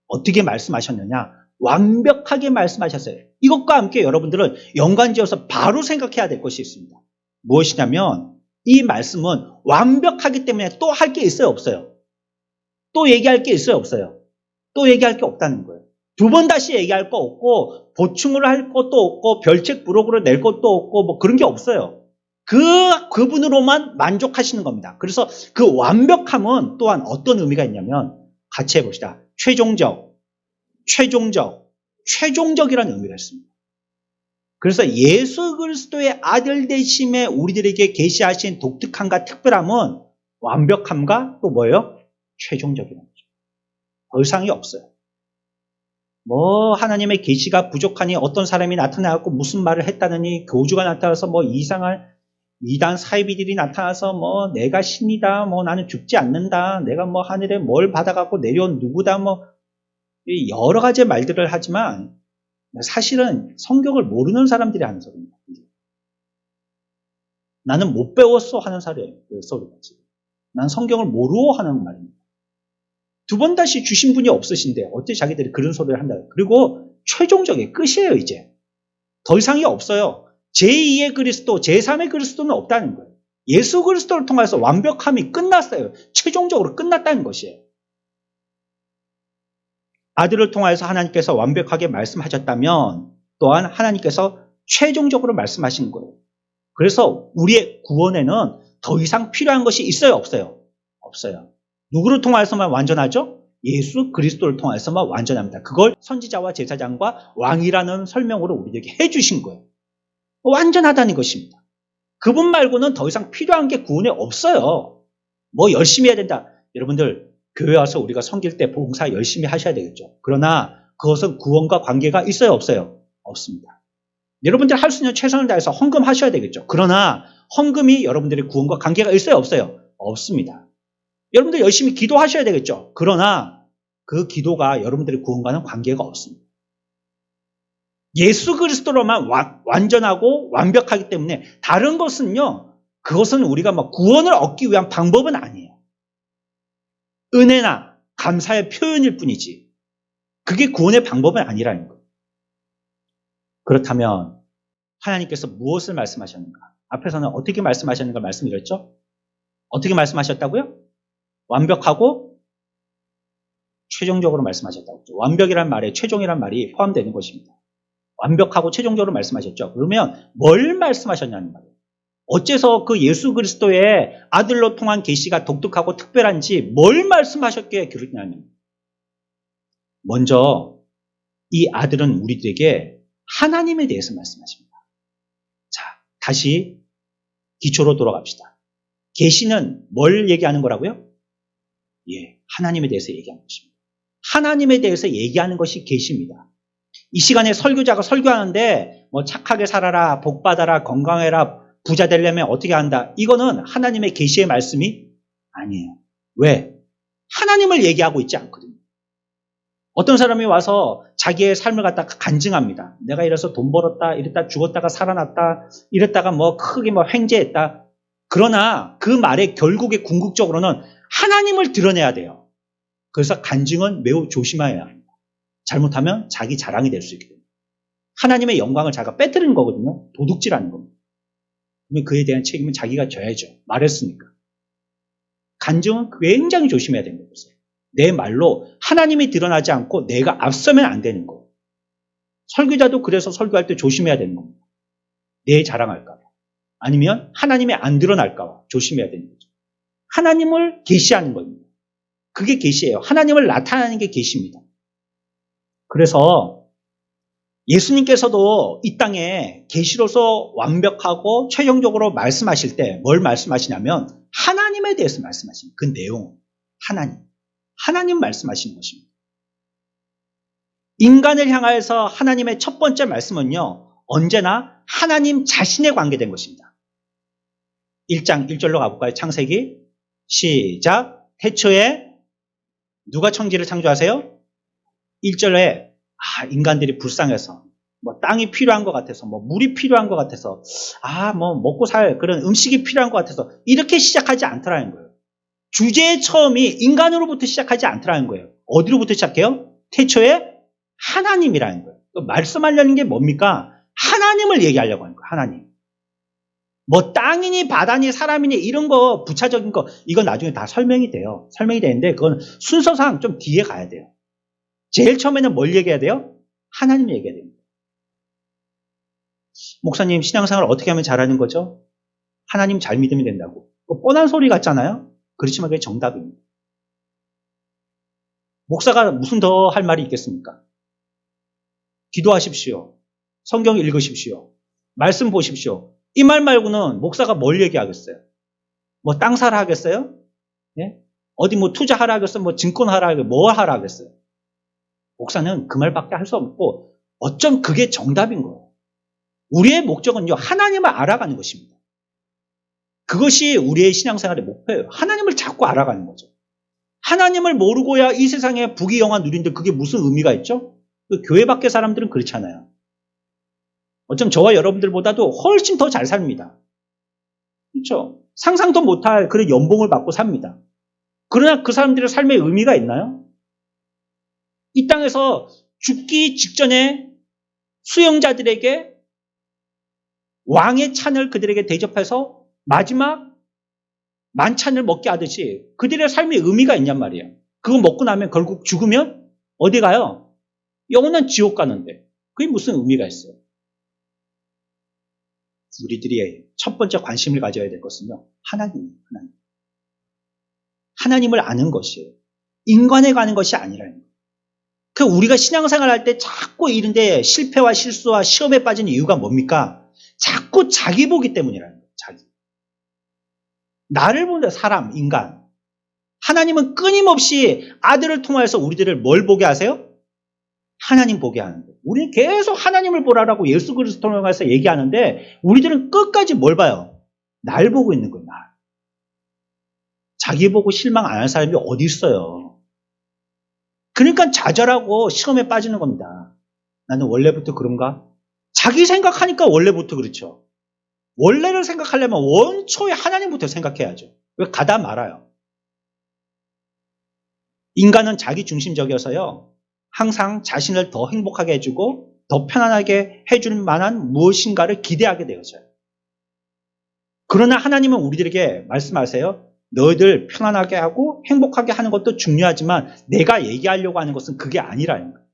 어떻게 말씀하셨느냐? 완벽하게 말씀하셨어요. 이것과 함께 여러분들은 연관지어서 바로 생각해야 될 것이 있습니다. 무엇이냐면 이 말씀은 완벽하기 때문에 또 할 게 있어요? 없어요? 또 얘기할 게 있어요? 없어요? 또 얘기할 게 없다는 거예요. 두 번 다시 얘기할 거 없고 보충을 할 것도 없고 별책 브로그를 낼 것도 없고 뭐 그런 게 없어요. 그분으로만 만족하시는 겁니다. 그래서 그 완벽함은 또한 어떤 의미가 있냐면 같이 해봅시다. 최종적이라는 의미가 있습니다. 그래서 예수 그리스도의 아들 되심에 우리들에게 계시하신 독특함과 특별함은 완벽함과 또 뭐예요? 최종적인 거죠. 더 이상이 없어요. 뭐 하나님의 계시가 부족하니 어떤 사람이 나타나고 무슨 말을 했다느니 교주가 나타나서 뭐 이상한 이단 사이비들이 나타나서 뭐 내가 신이다, 뭐 나는 죽지 않는다, 내가 뭐 하늘에 뭘 받아갖고 내려온 누구다, 뭐 여러 가지 말들을 하지만 사실은 성경을 모르는 사람들이 하는 소리입니다. 나는 못 배웠어 하는 소리가 지금. 난 성경을 모르고 하는 말입니다. 두 번 다시 주신 분이 없으신데 어째 자기들이 그런 소리를 한다. 그리고 최종적인 끝이에요. 이제 더 이상이 없어요. 제2의 그리스도, 제3의 그리스도는 없다는 거예요. 예수 그리스도를 통해서 완벽함이 끝났어요. 최종적으로 끝났다는 것이에요. 아들을 통해서 하나님께서 완벽하게 말씀하셨다면 또한 하나님께서 최종적으로 말씀하신 거예요. 그래서 우리의 구원에는 더 이상 필요한 것이 있어요? 없어요? 없어요. 누구를 통해서만 완전하죠? 예수 그리스도를 통해서만 완전합니다. 그걸 선지자와 제사장과 왕이라는 설명으로 우리에게 해주신 거예요. 완전하다는 것입니다. 그분 말고는 더 이상 필요한 게 구원에 없어요. 뭐 열심히 해야 된다. 여러분들 교회 와서 우리가 섬길 때 봉사 열심히 하셔야 되겠죠. 그러나 그것은 구원과 관계가 있어요? 없어요? 없습니다. 여러분들 할 수 있는 최선을 다해서 헌금하셔야 되겠죠. 그러나 헌금이 여러분들의 구원과 관계가 있어요? 없어요? 없습니다. 여러분들 열심히 기도하셔야 되겠죠. 그러나 그 기도가 여러분들의 구원과는 관계가 없습니다. 예수 그리스도로만 완전하고 완벽하기 때문에 다른 것은요, 그것은 우리가 막 구원을 얻기 위한 방법은 아니에요. 은혜나 감사의 표현일 뿐이지 그게 구원의 방법은 아니라는 거예요. 그렇다면 하나님께서 무엇을 말씀하셨는가? 앞에서는 어떻게 말씀하셨는가 말씀드렸죠? 어떻게 말씀하셨다고요? 완벽하고 최종적으로 말씀하셨다고 했죠. 완벽이란 말에 최종이란 말이 포함되는 것입니다. 완벽하고 최종적으로 말씀하셨죠. 그러면 뭘 말씀하셨냐는 말이에요. 어째서 그 예수 그리스도의 아들로 통한 계시가 독특하고 특별한지 뭘 말씀하셨기에 그러냐면, 먼저 이 아들은 우리들에게 하나님에 대해서 말씀하십니다. 자, 다시 기초로 돌아갑시다. 계시는 뭘 얘기하는 거라고요? 예, 하나님에 대해서 얘기하는 것입니다. 하나님에 대해서 얘기하는 것이 계시입니다. 이 시간에 설교자가 설교하는데 뭐 착하게 살아라, 복 받아라, 건강해라, 부자 되려면 어떻게 한다. 이거는 하나님의 계시의 말씀이 아니에요. 왜? 하나님을 얘기하고 있지 않거든요. 어떤 사람이 와서 자기의 삶을 갖다가 간증합니다. 내가 이래서 돈 벌었다, 이랬다 죽었다가 살아났다, 이랬다가 뭐 크게 뭐 횡재했다. 그러나 그 말의 결국에 궁극적으로는 하나님을 드러내야 돼요. 그래서 간증은 매우 조심해야 합니다. 잘못하면 자기 자랑이 될 수 있기 때문에. 하나님의 영광을 자기가 빼뜨리는 거거든요. 도둑질하는 겁니다. 그러면 그에 대한 책임은 자기가 져야죠. 말했으니까. 간증은 굉장히 조심해야 되는 거예요. 내 말로 하나님이 드러나지 않고 내가 앞서면 안 되는 거예요. 설교자도 그래서 설교할 때 조심해야 되는 겁니다. 내 자랑할까 봐. 아니면 하나님이 안 드러날까 봐 조심해야 되는 거죠. 하나님을 계시하는 겁니다. 그게 계시예요. 하나님을 나타내는 게 계시입니다. 그래서 예수님께서도 이 땅에 계시로서 완벽하고 최종적으로 말씀하실 때 뭘 말씀하시냐면 하나님에 대해서 말씀하십니다. 그 내용은 하나님 말씀하시는 것입니다. 인간을 향하여서 하나님의 첫 번째 말씀은요, 언제나 하나님 자신에 관계된 것입니다. 1장 1절로 가볼까요? 창세기 시작. 태초에 누가 천지를 창조하세요? 1절에 인간들이 불쌍해서 뭐 땅이 필요한 것 같아서 뭐 물이 필요한 것 같아서 뭐 먹고 살 그런 음식이 필요한 것 같아서 이렇게 시작하지 않더라는 거예요. 주제의 처음이 인간으로부터 시작하지 않더라는 거예요. 어디로부터 시작해요? 태초에 하나님이라는 거예요. 말씀하려는 게 뭡니까? 하나님을 얘기하려고 하는 거예요. 하나님. 뭐 땅이니 바다니 사람이니 이런 거 부차적인 거 이건 나중에 다 설명이 돼요. 설명이 되는데 그건 순서상 좀 뒤에 가야 돼요. 제일 처음에는 뭘 얘기해야 돼요? 하나님 얘기해야 됩니다. 목사님 신앙생활 어떻게 하면 잘하는 거죠? 하나님 잘 믿으면 된다고. 뻔한 소리 같잖아요. 그렇지만 그게 정답입니다. 목사가 무슨 더 할 말이 있겠습니까? 기도하십시오. 성경 읽으십시오. 말씀 보십시오. 이 말 말고는 목사가 뭘 얘기하겠어요? 뭐 땅 사라 하겠어요? 예? 어디 뭐 투자하라 그랬어, 뭐 증권하라 그랬어, 뭐 하라 그랬어요. 목사는 그 말밖에 할 수 없고 어쩜 그게 정답인 거예요. 우리의 목적은요, 하나님을 알아가는 것입니다. 그것이 우리의 신앙생활의 목표예요. 하나님을 자꾸 알아가는 거죠. 하나님을 모르고야 이 세상에 부귀영화 누리는데 그게 무슨 의미가 있죠? 그 교회 밖의 사람들은 그렇잖아요. 어쩜 저와 여러분들보다도 훨씬 더 잘 삽니다. 그렇죠? 상상도 못할 그런 연봉을 받고 삽니다. 그러나 그 사람들의 삶에 의미가 있나요? 이 땅에서 죽기 직전에 수용자들에게 왕의 찬을 그들에게 대접해서 마지막 만찬을 먹게 하듯이 그들의 삶에 의미가 있냔 말이에요. 그거 먹고 나면 결국 죽으면 어디 가요? 영원한 지옥 가는데 그게 무슨 의미가 있어요? 우리들이 첫 번째 관심을 가져야 될 것은요, 하나님이에요. 하나님을 아는 것이에요. 인간에 가는 것이 아니라는 거예요. 그 우리가 신앙생활 할 때 자꾸 이런데 실패와 실수와 시험에 빠지는 이유가 뭡니까? 자꾸 자기 보기 때문이라는 거예요. 자기. 나를 보는 사람, 인간. 하나님은 끊임없이 아들을 통하여서 우리들을 뭘 보게 하세요? 하나님 보게 하는 거예요. 우리는 계속 하나님을 보라라고 예수 그리스도를 통해서 얘기하는데 우리들은 끝까지 뭘 봐요? 날 보고 있는 거예요. 날. 자기 보고 실망 안 할 사람이 어디 있어요? 그러니까 좌절하고 시험에 빠지는 겁니다. 나는 원래부터 그런가? 자기 생각하니까 원래부터 그렇죠. 원래를 생각하려면 원초에 하나님부터 생각해야죠. 왜 가다 말아요? 인간은 자기 중심적이어서요. 항상 자신을 더 행복하게 해주고 더 편안하게 해줄 만한 무엇인가를 기대하게 되어져요. 그러나 하나님은 우리들에게 말씀하세요. 너희들 편안하게 하고 행복하게 하는 것도 중요하지만 내가 얘기하려고 하는 것은 그게 아니라는 거예요.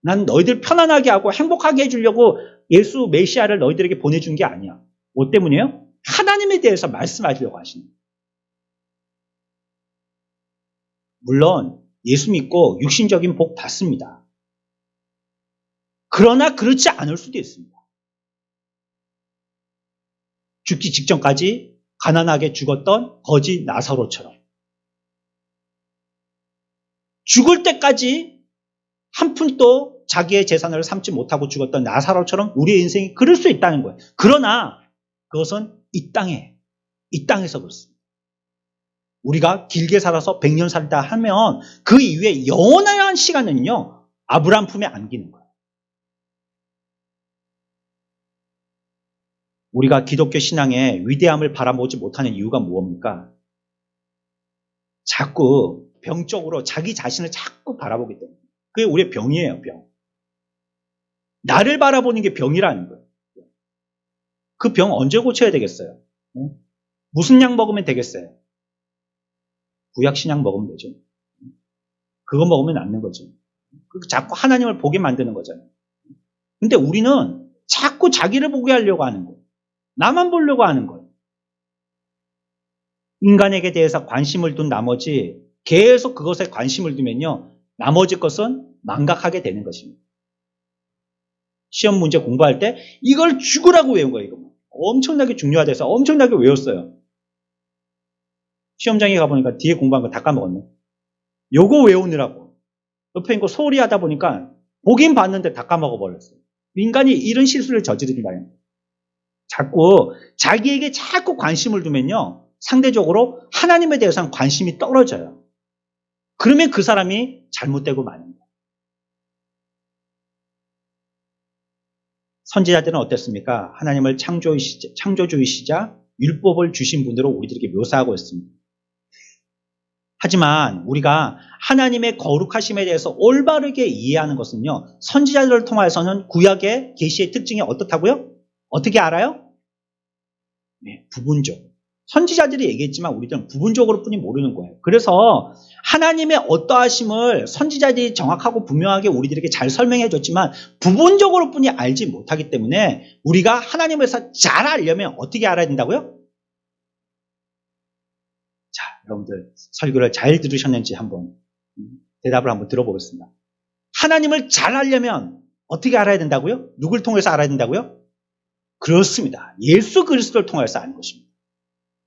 난 너희들 편안하게 하고 행복하게 해주려고 예수 메시아를 너희들에게 보내준 게 아니야. 뭐 때문이에요? 하나님에 대해서 말씀하시려고 하시는 거예요. 물론 예수 믿고 육신적인 복 받습니다. 그러나 그렇지 않을 수도 있습니다. 죽기 직전까지 가난하게 죽었던 거지 나사로처럼 죽을 때까지 한 푼도 자기의 재산을 삼지 못하고 죽었던 나사로처럼 우리의 인생이 그럴 수 있다는 거예요. 그러나 그것은 이 땅에서 그렇습니다. 우리가 길게 살아서 100년 살다 하면 그 이후에 영원한 시간은요, 아브라함 품에 안기는 거예요. 우리가 기독교 신앙의 위대함을 바라보지 못하는 이유가 무엇입니까? 자꾸 병적으로 자기 자신을 자꾸 바라보기 때문에. 그게 우리의 병이에요, 병. 나를 바라보는 게 병이라는 거예요. 그 병 언제 고쳐야 되겠어요? 무슨 약 먹으면 되겠어요? 구약 신약 먹으면 되죠. 그거 먹으면 낫는 거죠. 자꾸 하나님을 보게 만드는 거잖아요. 근데 우리는 자꾸 자기를 보게 하려고 하는 거예요. 나만 보려고 하는 거예요. 인간에게 대해서 관심을 둔 나머지 계속 그것에 관심을 두면요, 나머지 것은 망각하게 되는 것입니다. 시험 문제 공부할 때 이걸 죽으라고 외운 거예요. 이거. 엄청나게 중요하대서 엄청나게 외웠어요. 시험장에 가보니까 뒤에 공부한 거 다 까먹었네. 요거 외우느라고. 옆에 있는 거 소홀히 하다 보니까 보긴 봤는데 다 까먹어버렸어요. 인간이 이런 실수를 저지르지 말아요. 자꾸 자기에게 자꾸 관심을 두면요, 상대적으로 하나님에 대해서는 관심이 떨어져요. 그러면 그 사람이 잘못되고 마는 거예요. 선지자들은 어땠습니까? 하나님을 창조주이시자 율법을 주신 분으로 우리들에게 묘사하고 있습니다. 하지만 우리가 하나님의 거룩하심에 대해서 올바르게 이해하는 것은요, 선지자들을 통해서는 구약의 계시의 특징이 어떻다고요? 어떻게 알아요? 네, 부분적으로. 선지자들이 얘기했지만 우리들은 부분적으로 뿐이 모르는 거예요. 그래서 하나님의 어떠하심을 선지자들이 정확하고 분명하게 우리들에게 잘 설명해 줬지만 부분적으로 뿐이 알지 못하기 때문에 우리가 하나님에서 잘 알려면 어떻게 알아야 된다고요? 자, 여러분들 설교를 잘 들으셨는지 한번 대답을 한번 들어보겠습니다. 하나님을 잘 알려면 어떻게 알아야 된다고요? 누굴 통해서 알아야 된다고요? 그렇습니다. 예수 그리스도를 통해서 아는 것입니다.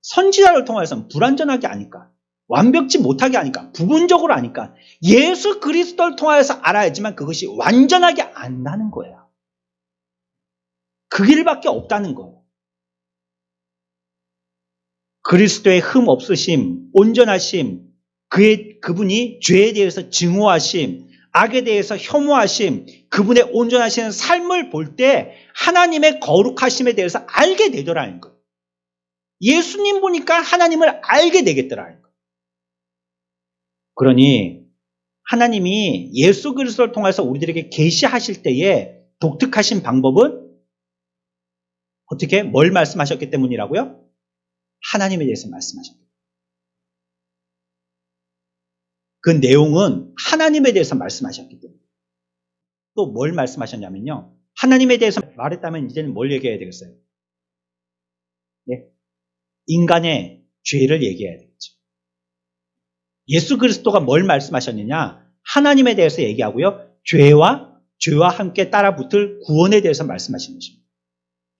선지자를 통해서는 불완전하게 아니까. 완벽치 못하게 하니까, 부분적으로 하니까 예수 그리스도를 통하여서 알아야지만 그것이 완전하게 안다는 거예요. 그 길밖에 없다는 거예요. 그리스도의 흠 없으심, 온전하심, 그분이 죄에 대해서 증오하심, 악에 대해서 혐오하심, 그분의 온전하신 삶을 볼 때 하나님의 거룩하심에 대해서 알게 되더라는 거예요. 예수님 보니까 하나님을 알게 되겠더라는 거예요. 그러니 하나님이 예수 그리스도를 통해서 우리들에게 계시하실 때에 독특하신 방법은 어떻게 뭘 말씀하셨기 때문이라고요? 하나님에 대해서 말씀하셨기 때문에. 그 내용은 하나님에 대해서 말씀하셨기 때문에. 또 뭘 말씀하셨냐면요. 하나님에 대해서 말했다면 이제는 뭘 얘기해야 되겠어요? 예? 인간의 죄를 얘기해야 되겠죠. 예수 그리스도가 뭘 말씀하셨느냐? 하나님에 대해서 얘기하고요. 죄와 함께 따라붙을 구원에 대해서 말씀하신 것입니다.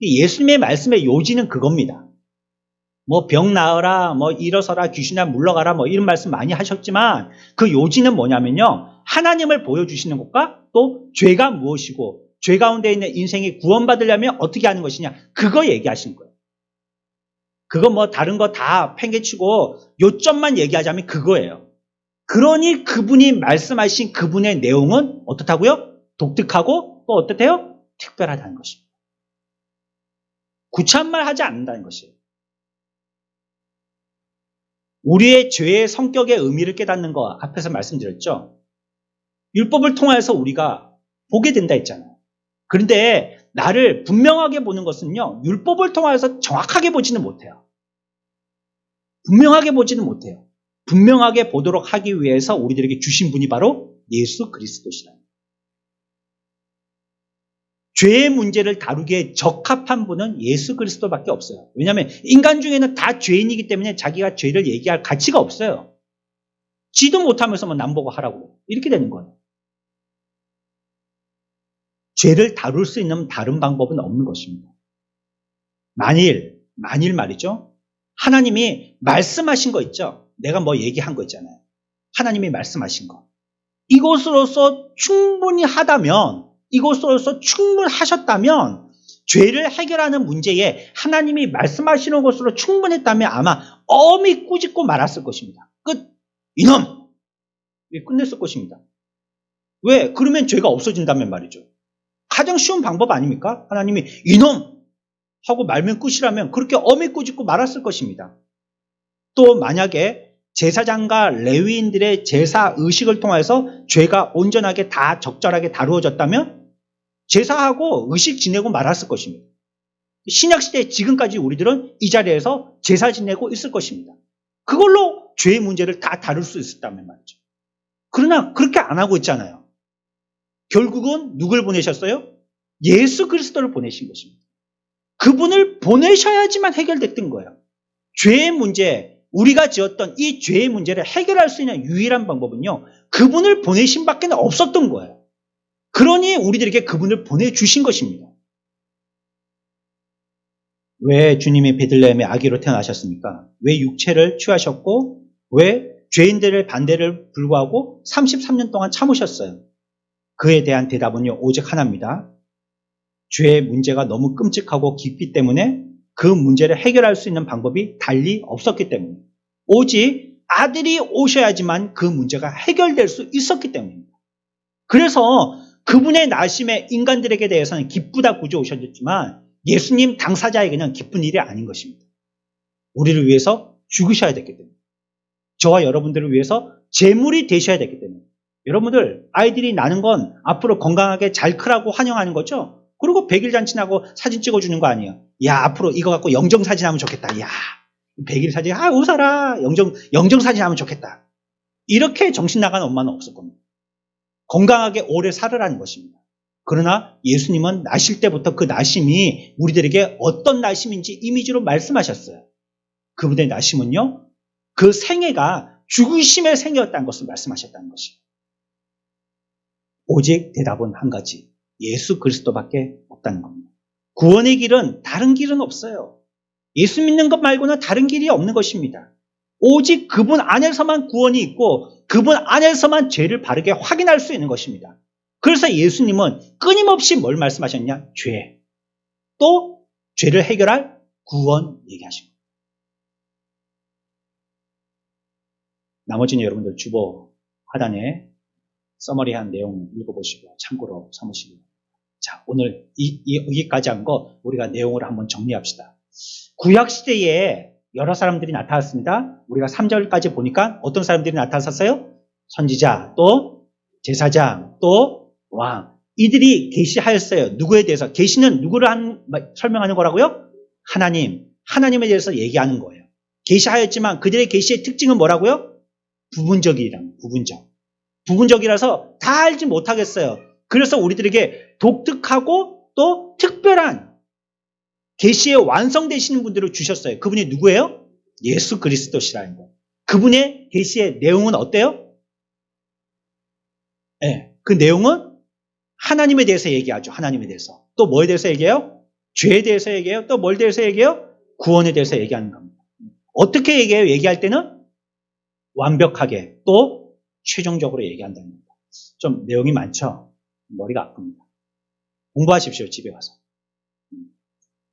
예수님의 말씀의 요지는 그겁니다. 뭐 병 나으라, 뭐 일어서라, 귀신아 물러가라, 뭐 이런 말씀 많이 하셨지만 그 요지는 뭐냐면요. 하나님을 보여주시는 것과 또 죄가 무엇이고 죄 가운데 있는 인생이 구원받으려면 어떻게 하는 것이냐. 그거 얘기하시는 거예요. 그거 뭐 다른 거 다 팽개치고 요점만 얘기하자면 그거예요. 그러니 그분이 말씀하신 그분의 내용은 어떻다고요? 독특하고 또 어떻대요? 특별하다는 것입니다. 구차한 말 하지 않는다는 것이에요. 우리의 죄의 성격의 의미를 깨닫는 거 앞에서 말씀드렸죠. 율법을 통해서 우리가 보게 된다 했잖아요. 그런데 나를 분명하게 보는 것은요. 율법을 통해서 정확하게 보지는 못해요. 분명하게 보지는 못해요. 분명하게 보도록 하기 위해서 우리들에게 주신 분이 바로 예수 그리스도시다. 죄의 문제를 다루기에 적합한 분은 예수 그리스도밖에 없어요. 왜냐하면 인간 중에는 다 죄인이기 때문에 자기가 죄를 얘기할 가치가 없어요. 지도 못하면서 뭐 남보고 하라고 이렇게 되는 거예요. 죄를 다룰 수 있는 다른 방법은 없는 것입니다. 만일 말이죠. 하나님이 말씀하신 거 있죠. 내가 뭐 얘기한 거 있잖아요. 하나님이 말씀하신 거. 이것으로서 충분하셨다면 죄를 해결하는 문제에 하나님이 말씀하시는 것으로 충분했다면 아마 엄히 꾸짖고 말았을 것입니다. 끝! 이놈! 끝냈을 것입니다. 왜? 그러면 죄가 없어진다면 말이죠. 가장 쉬운 방법 아닙니까? 하나님이 이놈! 하고 말면 끝이라면 그렇게 엄히 꾸짖고 말았을 것입니다. 또 만약에 제사장과 레위인들의 제사 의식을 통해서 죄가 온전하게 다 적절하게 다루어졌다면 제사하고 의식 지내고 말았을 것입니다. 신약시대 지금까지 우리들은 이 자리에서 제사 지내고 있을 것입니다. 그걸로 죄의 문제를 다 다룰 수 있었다면 말이죠. 그러나 그렇게 안 하고 있잖아요. 결국은 누굴 보내셨어요? 예수 그리스도를 보내신 것입니다. 그분을 보내셔야지만 해결됐던 거예요. 죄의 문제, 우리가 지었던 이 죄의 문제를 해결할 수 있는 유일한 방법은요. 그분을 보내신 밖에 없었던 거예요. 그러니 우리들에게 그분을 보내주신 것입니다. 왜 주님이 베들레헴의 아기로 태어나셨습니까? 왜 육체를 취하셨고 왜 죄인들의 반대를 불구하고 33년 동안 참으셨어요? 그에 대한 대답은요. 오직 하나입니다. 죄의 문제가 너무 끔찍하고 깊기 때문에 그 문제를 해결할 수 있는 방법이 달리 없었기 때문에 오직 아들이 오셔야지만 그 문제가 해결될 수 있었기 때문입니다. 그래서 그분의 나심에 인간들에게 대해서는 기쁘다 구조 오셨지만 예수님 당사자에게는 기쁜 일이 아닌 것입니다. 우리를 위해서 죽으셔야 됐기 때문에 저와 여러분들을 위해서 제물이 되셔야 됐기 때문에 여러분들 아이들이 나는 건 앞으로 건강하게 잘 크라고 환영하는 거죠. 그리고 100일 잔치나고 사진 찍어주는 거 아니에요. 야 앞으로 이거 갖고 영정사진 하면 좋겠다. 야 100일 사진 웃어라. 영정사진 하면 좋겠다. 이렇게 정신 나간 엄마는 없을 겁니다. 건강하게 오래 살으라는 것입니다. 그러나 예수님은 나실 때부터 그 나심이 우리들에게 어떤 나심인지 이미지로 말씀하셨어요. 그분의 나심은요. 그 생애가 죽으심의 생애였다는 것을 말씀하셨다는 것이에요. 오직 대답은 한 가지. 예수 그리스도밖에 없다는 겁니다. 구원의 길은 다른 길은 없어요. 예수 믿는 것 말고는 다른 길이 없는 것입니다. 오직 그분 안에서만 구원이 있고 그분 안에서만 죄를 바르게 확인할 수 있는 것입니다. 그래서 예수님은 끊임없이 뭘 말씀하셨냐? 죄. 또 죄를 해결할 구원 얘기하신 거예요. 나머지는 여러분들 주보 하단에 서머리한 내용 읽어보시고 참고로 삼으시기 바랍니다. 자, 오늘 여기까지 한 거 우리가 내용을 한번 정리합시다. 구약시대에 여러 사람들이 나타났습니다. 우리가 3절까지 보니까 어떤 사람들이 나타났어요? 선지자, 또 제사장, 또 왕. 이들이 계시하였어요. 누구에 대해서? 계시는 누구를 설명하는 거라고요? 하나님. 하나님에 대해서 얘기하는 거예요. 계시하였지만 그들의 계시의 특징은 뭐라고요? 부분적이란 부분적. 부분적이라서 다 알지 못하겠어요. 그래서 우리들에게 독특하고 또 특별한 계시에 완성되시는 분들을 주셨어요. 그분이 누구예요? 예수 그리스도시라는 거. 그분의 계시의 내용은 어때요? 네, 그 내용은 하나님에 대해서 얘기하죠. 하나님에 대해서. 또 뭐에 대해서 얘기해요? 죄에 대해서 얘기해요. 또 뭘 대해서 얘기해요? 구원에 대해서 얘기하는 겁니다. 어떻게 얘기해요? 얘기할 때는 완벽하게 또 최종적으로 얘기한다는 겁니다. 좀 내용이 많죠? 머리가 아픕니다. 공부하십시오. 집에 가서.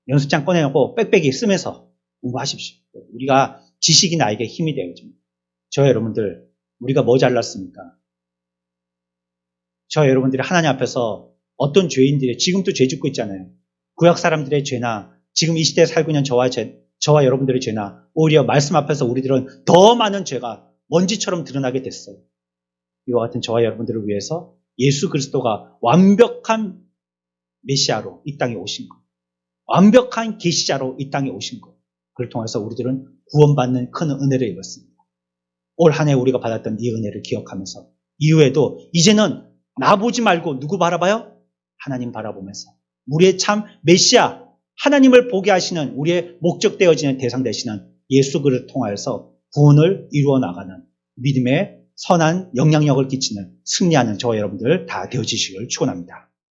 연습장 꺼내놓고 빽빽이 쓰면서 공부하십시오. 우리가 지식이 나에게 힘이 되어집니다. 저 여러분들 우리가 뭐 잘났습니까? 저 여러분들이 하나님 앞에서 어떤 죄인들이 지금도 죄 짓고 있잖아요. 구약 사람들의 죄나 지금 이 시대에 살고 있는 저와 여러분들의 죄나 오히려 말씀 앞에서 우리들은 더 많은 죄가 먼지처럼 드러나게 됐어요. 이와 같은 저와 여러분들을 위해서 예수 그리스도가 완벽한 메시아로 이 땅에 오신 것, 완벽한 계시자로 이 땅에 오신 것, 그를 통해서 우리들은 구원받는 큰 은혜를 입었습니다. 올 한 해 우리가 받았던 이 은혜를 기억하면서 이후에도 이제는 나 보지 말고 누구 바라봐요? 하나님 바라보면서 우리의 참 메시아, 하나님을 보게 하시는 우리의 목적 되어지는 대상 되시는 예수 그를 통하여서 구원을 이루어 나가는 믿음의 선한 영향력을 끼치는 승리하는 저와 여러분들 다 되어지시길 축원합니다.